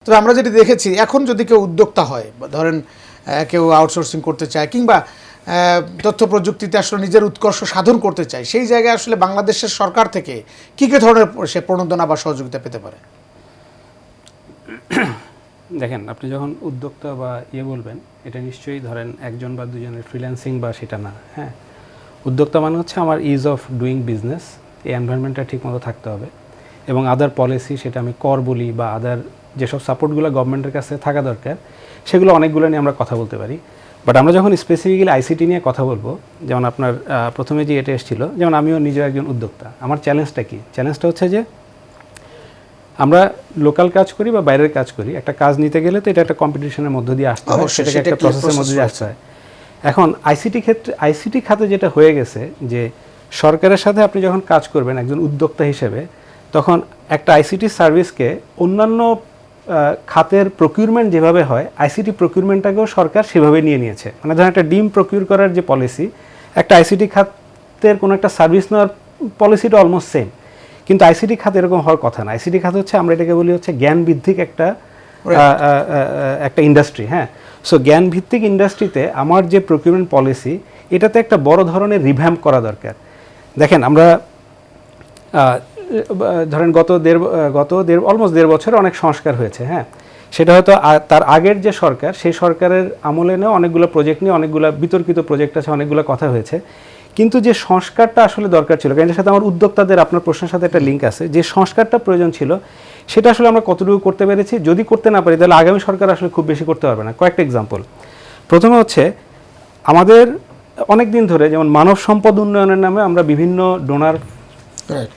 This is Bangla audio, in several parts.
তবে আমরা যেটি দেখেছি এখন যদি কেউ উদ্যোক্তা হয়, ধরেন কেউ আউটসোর্সিং করতে চায় কিংবা তথ্য প্রযুক্তিতে আসলে নিজের উৎকর্ষ সাধন করতে চায়, সেই জায়গায় আসলে বাংলাদেশের সরকার থেকে কী কী ধরনের সে প্রণোদনা বা সহযোগিতা পেতে পারে? দেখেন, আপনি যখন উদ্যোক্তা বা বলবেন, এটা নিশ্চয়ই ধরেন একজন বা দুজনের ফ্রিল্যান্সিং বা সেটা না। হ্যাঁ, উদ্যোক্তা মানে হচ্ছে আমার ইজ অফ ডুইং বিজনেস, এই এনভায়রনমেন্টটা ঠিকমতো থাকতে হবে এবং আদার পলিসি, সেটা আমি কর বলি বা আদার যেসব সাপোর্টগুলো গভর্নমেন্টের কাছে থাকা দরকার, সেগুলো অনেকগুলো নিয়ে আমরা কথা বলতে পারি। বাট আমরা যখন স্পেসিফিক্যালি আইসিটি নিয়ে কথা বলবো, যেমন আপনার প্রথমে যে এটা এসেছিল, যেমন আমিও নিজেও একজন উদ্যোক্তা, আমার চ্যালেঞ্জটা কি? চ্যালেঞ্জটা হচ্ছে যে আমরা লোকাল কাজ করি বা বাইরের কাজ করি, একটা কাজ নিতে গেলে তো এটা একটা কম্পিটিশনের মধ্য দিয়ে আসতে হয়, সেটাকে একটা প্রসেসের মধ্যে দিয়ে আসতে হয়। এখন আইসিটি খাতে যেটা হয়ে গেছে যে সরকারের সাথে আপনি যখন কাজ করবেন একজন উদ্যোক্তা হিসেবে, তখন একটা আইসিটি সার্ভিসকে অন্যান্য খাতের প্রকিউরমেন্ট যেভাবে হয়, আইসিটি প্রকিউরমেন্টটাকেও সরকার সেভাবে নিয়ে নিয়েছে। মানে ধরেন একটা ডিম প্রকিউর করার যে পলিসি, একটা আইসিটি খাতের কোনো একটা সার্ভিস নেওয়ার পলিসিটা অলমোস্ট সেম। কিন্তু আইসিটি খাত এরকম হওয়ার কথা না। আইসিটি খাত হচ্ছে, আমরা এটাকে বলি হচ্ছে জ্ঞান ভিত্তিক একটা ইন্ডাস্ট্রি। হ্যাঁ, সো জ্ঞান ভিত্তিক ইন্ডাস্ট্রিতে আমার যে প্রকিউরমেন্ট পলিসি, এটাতে একটা বড় ধরনের রিভ্যাম্প করা দরকার। দেখেন, আমরা ধরেন গত অলমোস্ট 1.5 বছরে অনেক সংস্কার হয়েছে। হ্যাঁ, সেটা হয়তো তার আগের যে সরকার, সেই সরকারের আমলে নিয়ে অনেকগুলো প্রজেক্ট নিয়ে অনেকগুলো বিতর্কিত প্রজেক্ট আছে, অনেকগুলো কথা হয়েছে। কিন্তু যে সংস্কারটা আসলে দরকার ছিল, কারণ এর সাথে আমার উদ্যোক্তাদের, আপনার প্রশ্নের সাথে একটা লিঙ্ক আছে, যে সংস্কারটা প্রয়োজন ছিল সেটা আসলে আমরা কতটুকু করতে পেরেছি? যদি করতে না পারি তাহলে আগামী সরকার আসলে খুব বেশি করতে পারবে না। কয়েকটা এক্সাম্পল। প্রথমে হচ্ছে, আমাদের অনেক দিন ধরে যেমন মানব সম্পদ উন্নয়নের নামে আমরা বিভিন্ন ডোনার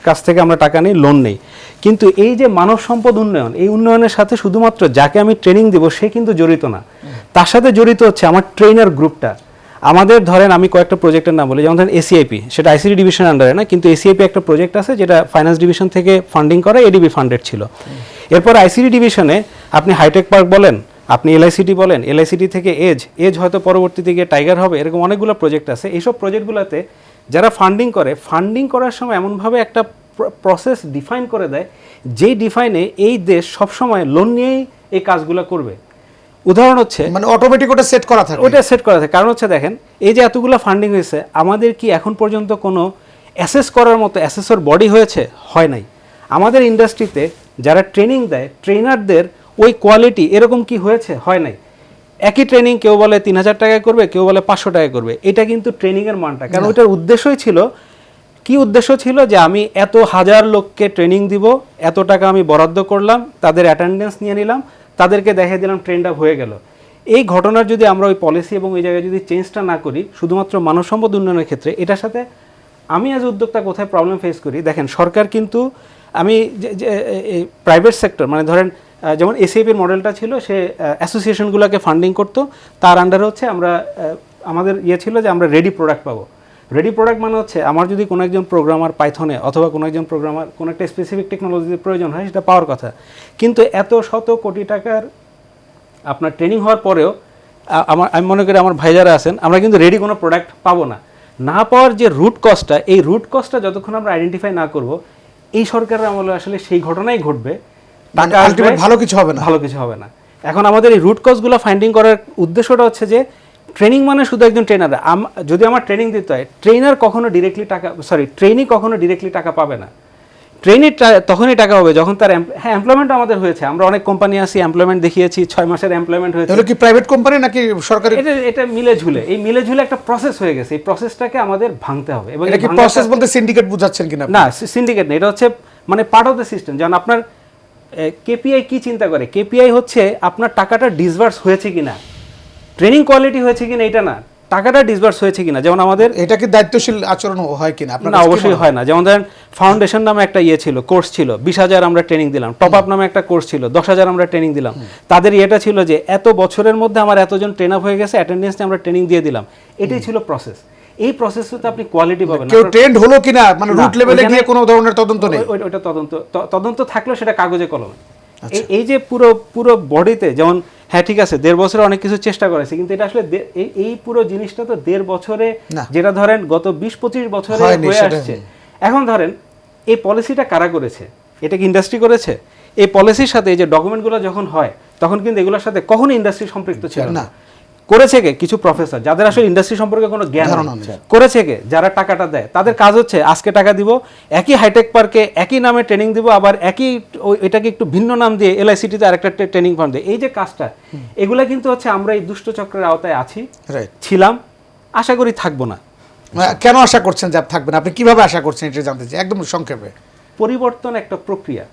কাছ থেকে আমরা টাকা নিই, লোন নেই, কিন্তু এই যে মানব সম্পদ উন্নয়ন, এই উন্নয়নের সাথে শুধুমাত্র যাকে আমি ট্রেনিং দেবো সে কিন্তু জড়িত না, তার সাথে জড়িত হচ্ছে আমার ট্রেনার গ্রুপটা। আমাদের ধরেন, আমি কয়েকটা প্রজেক্টের নাম বলি, যেমন ধরেন এসিআইপি, সেটা আইসিটি ডিভিশন আন্ডারে না, কিন্তু এসিআইপি একটা প্রজেক্ট আছে যেটা ফাইন্যান্স ডিভিশন থেকে ফান্ডিং করা, এডিবি ফান্ডেড ছিল। এরপর আইসিটি ডিভিশনে আপনি হাইটেক পার্ক বলেন, আপনি এলআইসিটি বলেন, এলআইসিটি থেকে এজ হয়তো পরবর্তীতে গিয়ে টাইগার হবে, এরকম অনেকগুলো প্রজেক্ট আছে। এইসব প্রজেক্টগুলোতে যারা ফান্ডিং করার সময় এমনভাবে একটা প্রসেস ডিফাইন করে দেয়, যেই ডিফাইনে এই দেশ সবসময় লোন নিয়েই এই কাজগুলো করবে। উদাহরণ হচ্ছে, মানে অটোমেটিক ওটা সেট করা থাকে, কারণ হচ্ছে দেখেন, এই যে এতগুলো ফান্ডিং হয়েছে, আমাদের কি এখন পর্যন্ত কোনো অ্যাসেস করার মতো অ্যাসেসর বডি হয়েছে? হয় নাই। আমাদের ইন্ডাস্ট্রিতে যারা ট্রেনিং দেয়, ট্রেনারদের ওই কোয়ালিটি এরকম কি হয়েছে? হয় নাই। একই ট্রেনিং কেউ বলে 3000 টাকায় করবে, কেউ বলে 500 টাকায় করবে। এটা কিন্তু ট্রেনিংয়ের মানটা, কারণ ওইটার উদ্দেশ্যই ছিল, কি উদ্দেশ্য ছিল যে আমি এত হাজার লোককে ট্রেনিং দিব, এত টাকা আমি বরাদ্দ করলাম, তাদের অ্যাটেন্ডেন্স নিয়ে নিলাম, তাদেরকে দেখিয়ে দিলাম, ট্রেন্ড আপ হয়ে গেল। এই ঘটনার যদি আমরা ওই পলিসি এবং ওই জায়গায় যদি চেঞ্জটা না করি, শুধুমাত্র মানব সম্পদ উন্নয়নের ক্ষেত্রে, এটার সাথে আমি অ্যাজ উদ্যোক্তা কোথায় প্রবলেম ফেস করি? দেখেন, সরকার কিন্তু, আমি প্রাইভেট সেক্টর, মানে ধরেন যেমন এসিআইপির মডেলটা ছিল, সে অ্যাসোসিয়েশনগুলোকে ফান্ডিং করতো, তার আন্ডারে হচ্ছে আমাদের ছিল যে আমরা রেডি প্রোডাক্ট পাবো। রেডি প্রোডাক্ট মানে হচ্ছে, আমার যদি কোনো একজন প্রোগ্রামার পাইথনে অথবা কোনো একজন প্রোগ্রামার কোনো একটা স্পেসিফিক টেকনোলজির প্রয়োজন হয়, সেটা পাওয়ার কথা। কিন্তু এত শত কোটি টাকার আপনার ট্রেনিং হওয়ার পরেও আমি মনে করি আমার ভাই যারা আছেন, আমরা কিন্তু রেডি কোনো প্রোডাক্ট পাবো না। না পাওয়ার যে রুট কজটা, এই রুট কজটা যতক্ষণ আমরা আইডেন্টিফাই না করব, এই সরকারের আমলে আসলে সেই ঘটনাই ঘটবে, ভালো কিছু হবে না। এখন আমাদের এই রুট কজগুলো ফাইন্ডিং করার উদ্দেশ্যটা হচ্ছে যে, ট্রেনিং মানে শুধু একজন ট্রেনার, যদি আমার ট্রেনিং দিতে হয়, ট্রেনি কখনো ডিরেক্টলি টাকা পাবে না। ট্রেনি তখনই টাকা হবে যখন তার এমপ্লয়মেন্ট আমাদের হয়েছে। আমরা অনেক কোম্পানি আছি, এমপ্লয়মেন্ট দেখিয়েছি, 6 মাসের এমপ্লয়মেন্ট হয়েছে। কি প্রাইভেট কোম্পানি নাকি সরকারি? এটা মিলে ঝুলে, এই মিলে ঝুলে একটা প্রসেস হয়ে গেছে। এই প্রসেসটাকে আমাদের ভাঙতে হবে। এবং এটা কি প্রসেস বলতে সিন্ডিকেট বুঝাচ্ছেন কিনা? না, সিন্ডিকেট না, এটা হচ্ছে মানে পার্ট অফ দ্য সিস্টেম। যেমন আপনার কেপিআই কি চিন্তা করে? কেপিআই হচ্ছে আপনার টাকাটা ডিসবার্স হয়েছে কিনা, ট্রেনিং কোয়ালিটি হয়েছে কিনা, এটা না, টাকাটা ডিসবার্স হয়েছে কিনা। যেমন আমাদের এটা কি দায়িত্বশীল আচরণ হয় কিনা? না, অবশ্যই হয় না। যেমন ধরেন, ফাউন্ডেশন নামে একটা ছিল, কোর্স ছিল, 20,000 আমরা ট্রেনিং দিলাম। টপ আপ নামে একটা কোর্স ছিল, 10,000 আমরা ট্রেনিং দিলাম। তাদের এটা ছিল যে এত বছরের মধ্যে আমার এতজন ট্রেন আপ হয়ে গেছে, অ্যাটেন্ডেন্স আমরা ট্রেনিং দিয়ে দিলাম। এটাই ছিল প্রসেস। এই প্রসেসে আপনি কোয়ালিটি পাবেন না। কেউ ট্রেন্ড হলো কিনা, মানে রুট লেভেলে গিয়ে কোনো ধরনের তদন্ত নেই। ওইটা তদন্ত থাকলেও সেটা কাগজে কলমে। এই যে পুরো বডিতে, যেমন হ্যাঁ ঠিক আছে, 1.5 বছরে অনেক কিছু চেষ্টা করেছে, কিন্তু এটা আসলে এই পুরো জিনিসটা তো 1.5 বছরে, যেটা ধরেন গত 20-25 বছরে হয়ে আসছে। এখন ধরেন, এই পলিসিটা কারা করেছে? এটা কি ইন্ডাস্ট্রি করেছে? এই পলিসির সাথে এই যে ডকুমেন্টগুলো যখন হয় তখন কিন্তু এগুলোর সাথে কখনো ইন্ডাস্ট্রি সম্পৃক্ত ছিল না। করেছে কে কিছু প্রফেসর যাদের আসলে ইন্ডাস্ট্রি সম্পর্কে কোনো জ্ঞান নেই, করেছে কে যারা টাকাটা দেয়, তাদের কাজ হচ্ছে আজকে টাকা দিব, একই হাইটেক পার্কে একই নামে ট্রেনিং দিব, আবার একই এটাকে একটু ভিন্ন নাম দিয়ে এলআইসিটিতে আরেকটা ট্রেনিং ফার্ম দিয়ে, এই যে কাজটা, এগুলা কিন্তু হচ্ছে আমরা এই দুষ্ট চক্রের আওতায় আছি, ছিলাম, আশা করি থাকবো না। কেন আশা করছেন যে থাকবে না? আপনি কিভাবে আশা করছেন এটা জানতে চাই একদম সংক্ষেপে। পরিবর্তন একটা প্রক্রিয়া,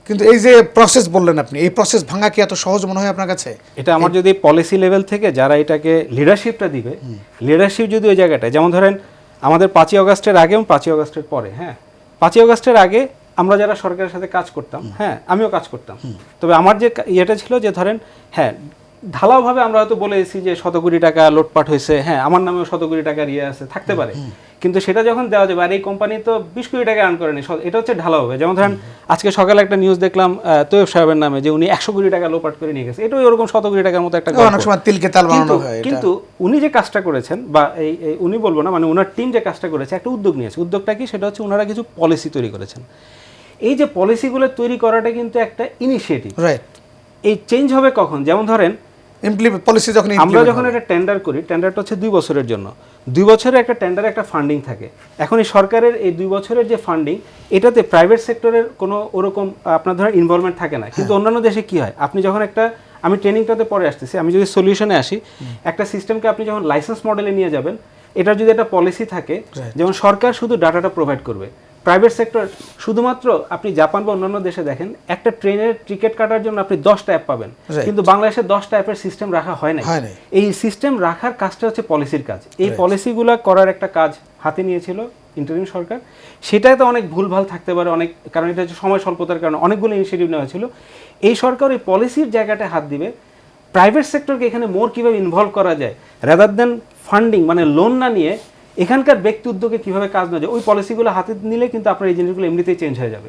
কিন্তু এই যে প্রসেস বললেন আপনি, এই প্রসেস ভাঙা কি এত সহজ মনে হয় আপনার কাছে? এটা আমার যদি পলিসি লেভেল থেকে যারা এটাকে লিডারশিপটা দিবে, লিডারশিপ যদি ওই জায়গাটায়, যেমন ধরেন আমাদের 5ই আগস্টের আগে এবং 5ই আগস্টের পরে, হ্যাঁ 5ই আগস্টের আগে আমরা যারা সরকারের সাথে কাজ করতাম, হ্যাঁ আমিও কাজ করতাম, তবে আমার যে ইয়েটা ছিল যে ধরেন হ্যাঁ ঢালাওভাবে আমরা হয়তো বলে এসেছি যে 100 কোটি টাকা লোটপাট হয়েছে, হ্যাঁ আমার নামেও 100 কোটি টাকার ইয়ে আছে, থাকতে পারে, কিন্তু সেটা যখন দেওয়া যাবে আর এই কোম্পানি তো 20 কোটি টাকা আর্ন করেনি, এটা হচ্ছে ঢালাওভাবে। যেমন ধরেন আজকে সকালে একটা নিউজ দেখলাম তৈয়ব সাহেবের নামে যে উনি 100 কোটি টাকা লোপাট করে নিয়ে গেছে, এটাও এরকম 100 কোটি টাকার মতো একটা অনেক সময় তিলকে তাল বানানো হয়। কিন্তু উনি যে কাজটা করেছেন, বা এই উনি বলবো না, মানে ওনার টিম যে কাজটা করেছে, একটা উদ্যোগ নিয়েছে। উদ্যোগটা কি? সেটা হচ্ছে ওনারা কিছু পলিসি তৈরি করেছেন। এই যে পলিসিগুলো তৈরি করাটা কিন্তু একটা ইনিশিয়েটিভ। রাইট। এই চেঞ্জ হবে কখন? যেমন ধরেন পলিসি যখন আমরা যখন একটা টেন্ডার করি, টেন্ডারটা হচ্ছে 2 বছরের জন্য, 2 বছরের একটা টেন্ডারে একটা ফান্ডিং থাকে। এখন এই সরকারের এই 2 বছরের যে ফান্ডিং, এটাতে প্রাইভেট সেক্টরের কোনো ওরকম আপনার ধরেন ইনভলভমেন্ট থাকে না। কিন্তু অন্যান্য দেশে কি হয়, আপনি যখন একটা, আমি ট্রেনিংটাতে পরে আসতেছি, আমি যদি সলিউশনে আসি, একটা সিস্টেমকে আপনি যখন লাইসেন্স মডেলে নিয়ে যাবেন, এটার যদি একটা পলিসি থাকে, যেমন সরকার শুধু ডাটাটা প্রোভাইড করবে, প্রাইভেট সেক্টর শুধুমাত্র, আপনি জাপান বা অন্যান্য দেশে দেখেন একটা ট্রেনের টিকিট কাটার জন্য আপনি 10টা অ্যাপ পাবেন, কিন্তু বাংলাদেশে 10টা অ্যাপের সিস্টেম রাখা হয় না। এই সিস্টেম রাখার কাজটা হচ্ছে পলিসির কাজ। এই পলিসিগুলো করার একটা কাজ হাতে নিয়েছিল ইন্টারিম সরকার। সেটাতে অনেক ভুলভাল থাকতে পারে, অনেক, কারণ এটা হচ্ছে সময় স্বল্পতার কারণে অনেকগুলো ইনিশিয়েটিভ নেওয়া হয়েছিল। এই সরকার এই পলিসির জায়গাটা হাত দিবে, প্রাইভেট সেক্টরকে এখানে মোর কীভাবে ইনভলভ করা যায়, রাদার দেন ফান্ডিং মানে লোন না নিয়ে এখানকার ব্যক্তি উদ্যোগে কীভাবে কাজ নেওয়া যায়, ওই পলিসিগুলো হাতে নিলে কিন্তু আপনার এই জিনিসগুলো এমনিতেই চেঞ্জ হয়ে যাবে।